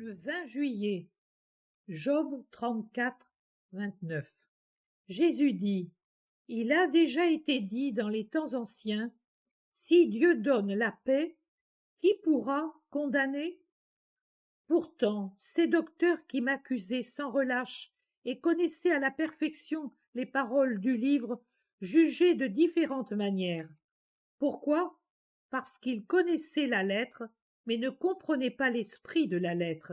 Le 20 juillet, Job 34, 29. Jésus dit: Il a déjà été dit dans les temps anciens, si Dieu donne la paix, qui pourra condamner? Pourtant, ces docteurs qui m'accusaient sans relâche et connaissaient à la perfection les paroles du livre jugeaient de différentes manières. Pourquoi? Parce qu'ils connaissaient la lettre, mais ne comprenaient pas l'esprit de la lettre.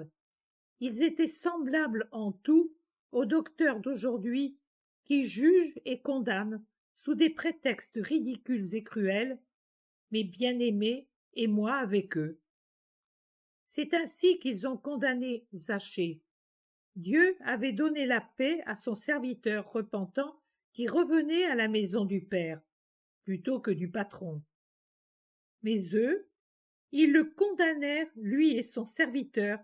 Ils étaient semblables en tout aux docteurs d'aujourd'hui qui jugent et condamnent sous des prétextes ridicules et cruels, mes bien-aimés et moi avec eux. C'est ainsi qu'ils ont condamné Zachée. Dieu avait donné la paix à son serviteur repentant qui revenait à la maison du Père, plutôt que du patron. Mais eux, ils le condamnèrent, lui et son serviteur,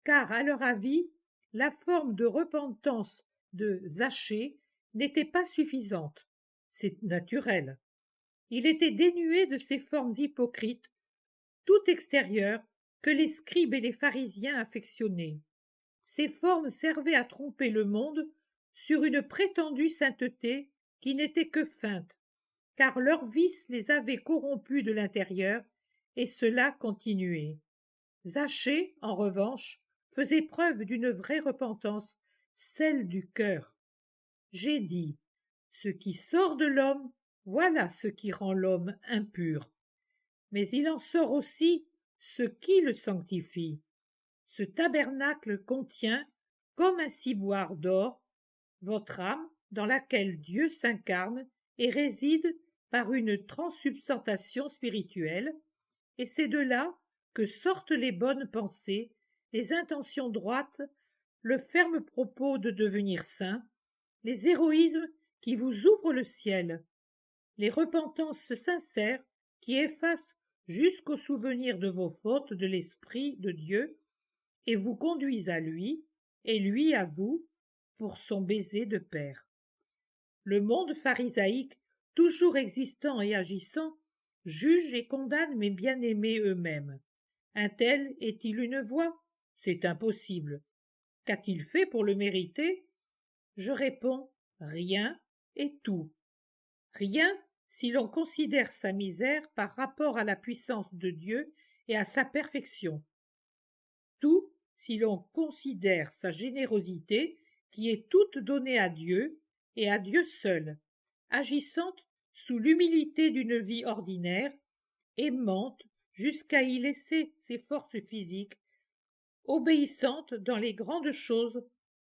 car à leur avis, la forme de repentance de Zachée n'était pas suffisante. C'est naturel. Il était dénué de ces formes hypocrites, tout extérieures, que les scribes et les pharisiens affectionnaient. Ces formes servaient à tromper le monde sur une prétendue sainteté qui n'était que feinte, car leur vice les avait corrompus de l'intérieur, et cela continuait. Zachée, en revanche, faisait preuve d'une vraie repentance, celle du cœur. J'ai dit, ce qui sort de l'homme, voilà ce qui rend l'homme impur. Mais il en sort aussi ce qui le sanctifie. Ce tabernacle contient, comme un ciboire d'or, votre âme dans laquelle Dieu s'incarne et réside par une transsubstantiation spirituelle, et c'est de là que sortent les bonnes pensées, les intentions droites, le ferme propos de devenir saint, les héroïsmes qui vous ouvrent le ciel, les repentances sincères qui effacent jusqu'au souvenir de vos fautes de l'Esprit de Dieu et vous conduisent à lui, et lui à vous, pour son baiser de Père. Le monde pharisaïque, toujours existant et agissant, juge et condamne mes bien-aimés eux-mêmes. Un tel est-il une voix? C'est impossible. Qu'a-t-il fait pour le mériter? Je réponds rien et tout. Rien si l'on considère sa misère par rapport à la puissance de Dieu et à sa perfection. Tout si l'on considère sa générosité qui est toute donnée à Dieu et à Dieu seul, agissante sous l'humilité d'une vie ordinaire, aimante jusqu'à y laisser ses forces physiques, obéissante dans les grandes choses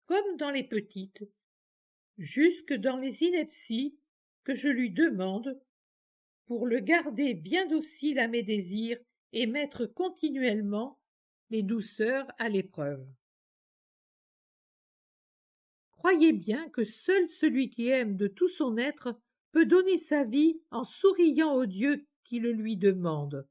comme dans les petites, jusque dans les inepties que je lui demande, pour le garder bien docile à mes désirs et mettre continuellement les douceurs à l'épreuve. Croyez bien que seul celui qui aime de tout son être peut donner sa vie en souriant au Dieu qui le lui demande,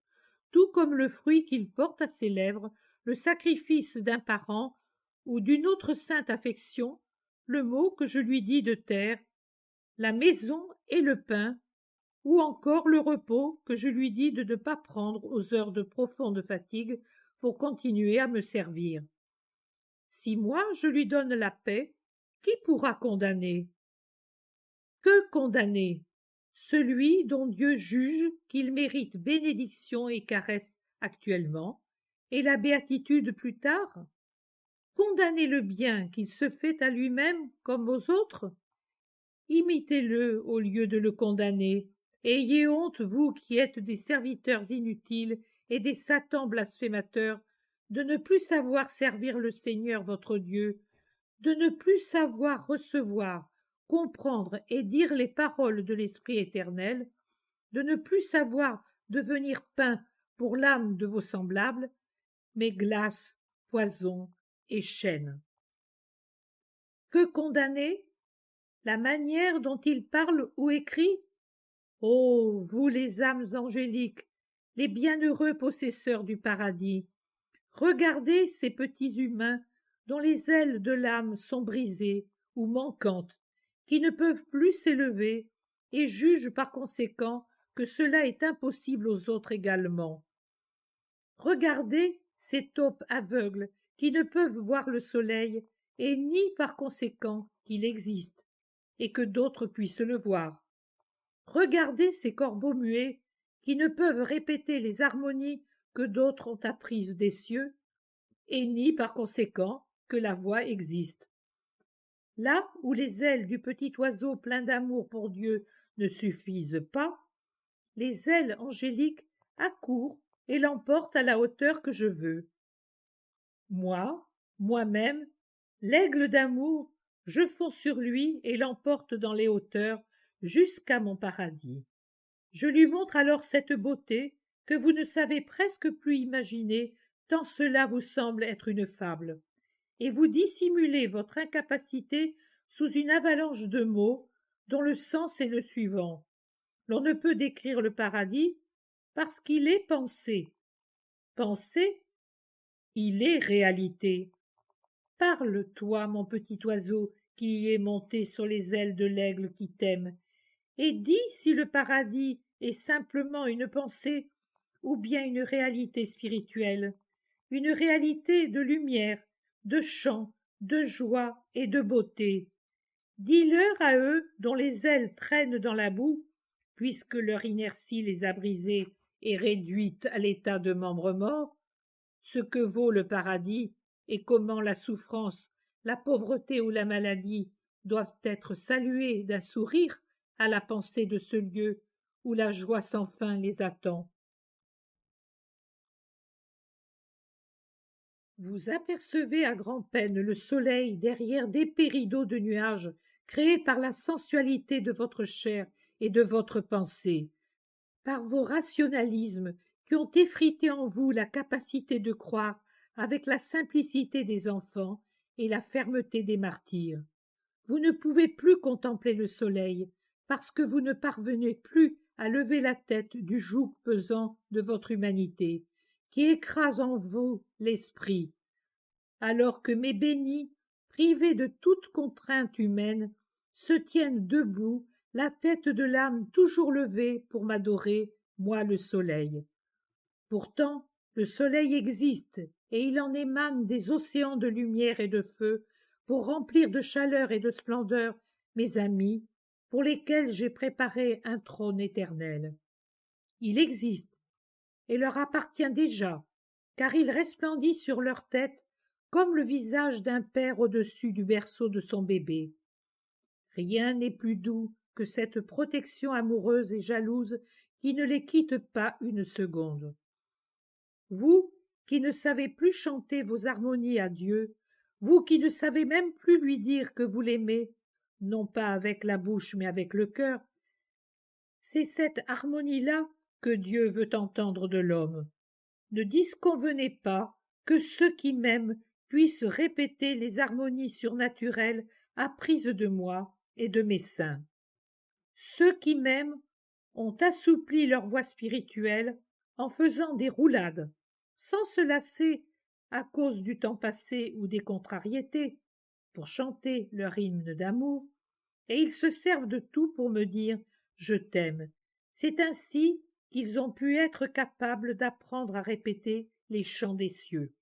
tout comme le fruit qu'il porte à ses lèvres, le sacrifice d'un parent ou d'une autre sainte affection, le mot que je lui dis de taire, la maison et le pain, ou encore le repos que je lui dis de ne pas prendre aux heures de profonde fatigue pour continuer à me servir. Si moi je lui donne la paix, qui pourra condamner? Que condamner? Celui dont Dieu juge qu'il mérite bénédiction et caresse actuellement, et la béatitude plus tard? Condamner le bien qu'il se fait à lui-même comme aux autres? Imitez-le au lieu de le condamner. Ayez honte, vous qui êtes des serviteurs inutiles et des satans blasphémateurs, de ne plus savoir servir le Seigneur votre Dieu, de ne plus savoir recevoir, comprendre et dire les paroles de l'Esprit éternel, de ne plus savoir devenir pain pour l'âme de vos semblables, mais glace, poison et chaîne. Que condamner? La manière dont il parle ou écrit? Ô vous les âmes angéliques, les bienheureux possesseurs du paradis, regardez ces petits humains dont les ailes de l'âme sont brisées ou manquantes, qui ne peuvent plus s'élever et jugent par conséquent que cela est impossible aux autres également. Regardez ces taupes aveugles qui ne peuvent voir le soleil et ni par conséquent qu'il existe et que d'autres puissent le voir. Regardez ces corbeaux muets qui ne peuvent répéter les harmonies que d'autres ont apprises des cieux et ni par conséquent que la voix existe. Là où les ailes du petit oiseau plein d'amour pour Dieu ne suffisent pas, les ailes angéliques accourent et l'emportent à la hauteur que je veux. Moi, moi-même, l'aigle d'amour, je fonds sur lui et l'emporte dans les hauteurs jusqu'à mon paradis. Je lui montre alors cette beauté que vous ne savez presque plus imaginer, tant cela vous semble être une fable, et vous dissimulez votre incapacité sous une avalanche de mots dont le sens est le suivant. L'on ne peut décrire le paradis parce qu'il est pensé. Pensé, il est réalité. Parle, toi, mon petit oiseau, qui y est monté sur les ailes de l'aigle qui t'aime, et dis si le paradis est simplement une pensée ou bien une réalité spirituelle, une réalité de lumière, de chant, de joie et de beauté. Dis-leur à eux dont les ailes traînent dans la boue, puisque leur inertie les a brisées et réduites à l'état de membres morts, ce que vaut le paradis et comment la souffrance, la pauvreté ou la maladie doivent être saluées d'un sourire à la pensée de ce lieu où la joie sans fin les attend. Vous apercevez à grand-peine le soleil derrière d'épais rideaux de nuages créés par la sensualité de votre chair et de votre pensée, par vos rationalismes qui ont effrité en vous la capacité de croire avec la simplicité des enfants et la fermeté des martyrs. Vous ne pouvez plus contempler le soleil parce que vous ne parvenez plus à lever la tête du joug pesant de votre humanité, qui écrase en vous l'esprit, alors que mes bénis, privés de toute contrainte humaine, se tiennent debout, la tête de l'âme toujours levée pour m'adorer, moi le soleil. Pourtant, le soleil existe, et il en émane des océans de lumière et de feu, pour remplir de chaleur et de splendeur mes amis, pour lesquels j'ai préparé un trône éternel. Il existe, et leur appartient déjà, car il resplendit sur leur tête comme le visage d'un père au-dessus du berceau de son bébé. Rien n'est plus doux que cette protection amoureuse et jalouse qui ne les quitte pas une seconde. Vous qui ne savez plus chanter vos harmonies à Dieu, vous qui ne savez même plus lui dire que vous l'aimez, non pas avec la bouche mais avec le cœur, c'est cette harmonie-là que Dieu veut entendre de l'homme. Ne disconvenez pas que ceux qui m'aiment puissent répéter les harmonies surnaturelles apprises de moi et de mes saints. Ceux qui m'aiment ont assoupli leur voix spirituelle en faisant des roulades, sans se lasser à cause du temps passé ou des contrariétés, pour chanter leur hymne d'amour, et ils se servent de tout pour me dire « je t'aime ». C'est ainsi qu'ils ont pu être capables d'apprendre à répéter les chants des cieux.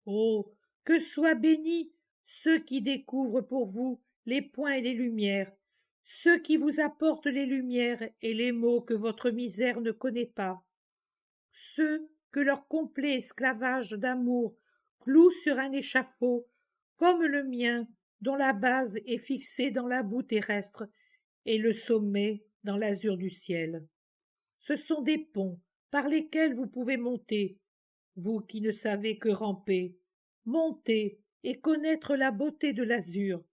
Oh, que soient bénis ceux qui découvrent pour vous les points et les lumières, ceux qui vous apportent les lumières et les maux que votre misère ne connaît pas, ceux que leur complet esclavage d'amour cloue sur un échafaud, comme le mien, dont la base est fixée dans la boue terrestre et le sommet dans l'azur du ciel. Ce sont des ponts par lesquels vous pouvez monter, vous qui ne savez que ramper, monter et connaître la beauté de l'azur,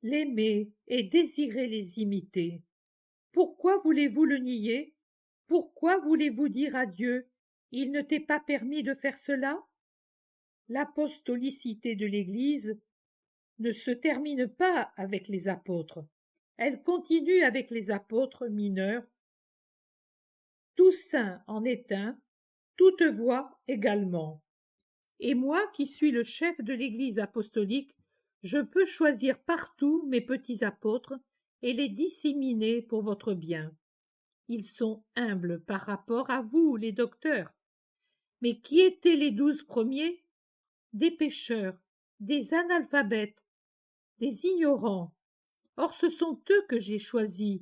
l'aimer et désirer les imiter. Pourquoi voulez-vous le nier? Pourquoi voulez-vous dire à Dieu « Il ne t'est pas permis de faire cela » L'apostolicité de l'Église ne se termine pas avec les apôtres. Elle continue avec les apôtres mineurs. Tout saint en est un, toute voix également. Et moi qui suis le chef de l'Église apostolique, je peux choisir partout mes petits apôtres et les disséminer pour votre bien. Ils sont humbles par rapport à vous, les docteurs. Mais qui étaient les 12 premiers? des pécheurs, des analphabètes, des ignorants. Or ce sont eux que j'ai choisis,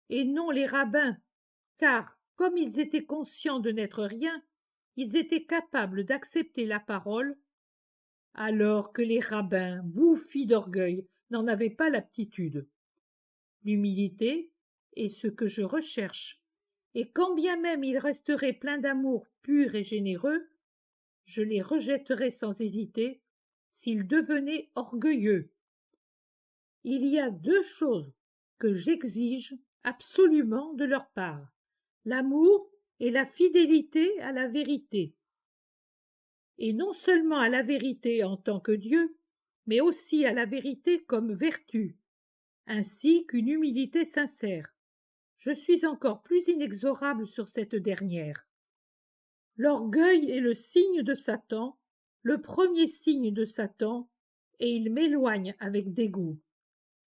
et non les rabbins, car, comme ils étaient conscients de n'être rien, ils étaient capables d'accepter la parole, alors que les rabbins, bouffis d'orgueil, n'en avaient pas l'aptitude. L'humilité est ce que je recherche, et quand bien même ils resteraient pleins d'amour pur et généreux, je les rejetterais sans hésiter s'ils devenaient orgueilleux. Il y a 2 choses que j'exige absolument de leur part: l'amour et la fidélité à la vérité. Et non seulement à la vérité en tant que Dieu, mais aussi à la vérité comme vertu, ainsi qu'une humilité sincère. Je suis encore plus inexorable sur cette dernière. L'orgueil est le signe de Satan, le premier signe de Satan, et il m'éloigne avec dégoût.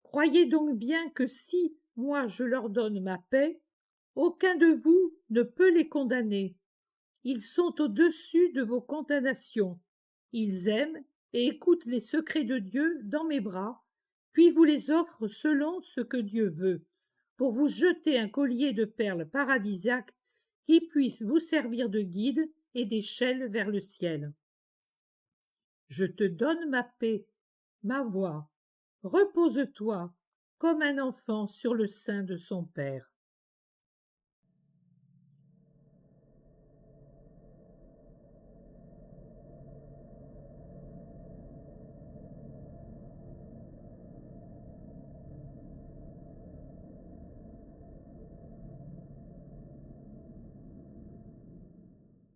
Croyez donc bien que si, moi, je leur donne ma paix, aucun de vous ne peut les condamner. Ils sont au-dessus de vos condamnations. Ils aiment et écoutent les secrets de Dieu dans mes bras, puis vous les offrent selon ce que Dieu veut, pour vous jeter un collier de perles paradisiaques qui puisse vous servir de guide et d'échelle vers le ciel. Je te donne ma paix, ma voix. Repose-toi comme un enfant sur le sein de son père.